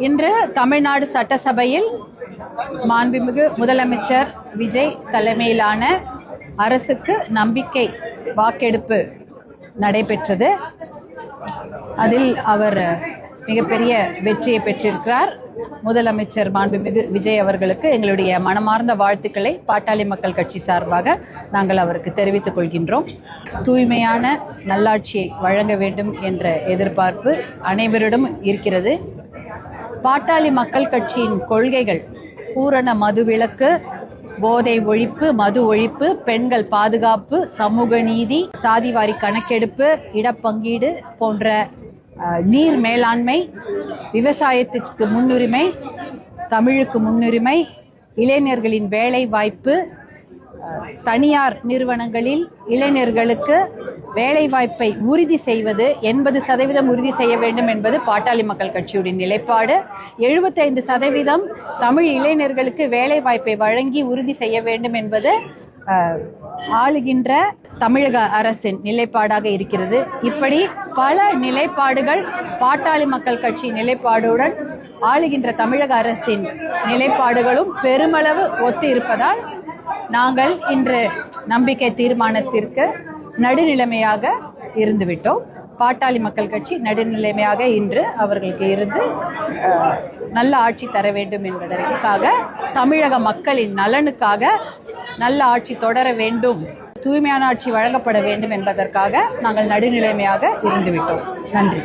இன்று தமிழ்நாடு சட்டசபையில் மாண்புமிகு முதலமைச்சர் விஜய் தலைமையிலான அரசுக்கு நம்பிக்கை வாக்கெடுப்பு நடைபெற்றது. அதில் அவர் மிகப்பெரிய வெற்றியை பெற்றிருக்கிறார். முதலமைச்சர் மாண்புமிகு விஜய் அவர்களுக்கு எங்களுடைய மனமார்ந்த வாழ்த்துக்களை பாட்டாளி மக்கள் கட்சி சார்பாக நாங்கள் அவருக்கு தெரிவித்துக் கொள்கின்றோம். தூய்மையான நல்லாட்சியை வழங்க வேண்டும் என்ற எதிர்பார்ப்பு அனைவரிடம் இருக்கிறது. பாட்டாளி மக்கள் கட்சியின் கொள்கைகள் பூரண மதுவிலக்கு, போதை ஒழிப்பு, மது ஒழிப்பு, பெண்கள் பாதுகாப்பு, சமூக நீதி, சாதிவாரி கணக்கெடுப்பு, இடப்பங்கீடு போன்ற நீர் மேலாண்மை, விவசாயத்துக்கு முன்னுரிமை, தமிழுக்கு முன்னுரிமை, இளைஞர்களின் வேலை வாய்ப்பு, தனியார் நிறுவனங்களில் இளைஞர்களுக்கு வேலை வாய்ப்பை உறுதி செய்வது 80% உறுதி செய்ய வேண்டும் என்பது பாட்டாளி மக்கள் கட்சியுடைய நிலைப்பாடு. 75% தமிழ் இளைஞர்களுக்கு வேலை வாய்ப்பை வழங்கி உறுதி செய்ய வேண்டும் என்பது ஆளுகின்ற தமிழக அரசின் நிலைப்பாடாக இருக்கிறது. இப்படி பல நிலைப்பாடுகள் பாட்டாளி மக்கள் கட்சி நிலைப்பாடுடன் ஆளுகின்ற தமிழக அரசின் நிலைப்பாடுகளும் பெருமளவு ஒத்து இருப்பதால் நாங்கள் இன்று நம்பிக்கை தீர்மானத்திற்கு நடுநிலைமையாக இருந்துவிட்டோம். பாட்டாளி மக்கள் கட்சி நடுநிலைமையாக இன்று அவர்களுக்கு இருந்து நல்ல ஆட்சி தர வேண்டும் என்பதற்காக, தமிழக மக்களின் நலனுக்காக நல்ல ஆட்சி தொடர வேண்டும், தூய்மையான ஆட்சி வழங்கப்பட வேண்டும் என்பதற்காக நாங்கள் நடுநிலைமையாக இருந்துவிட்டோம். நன்றி.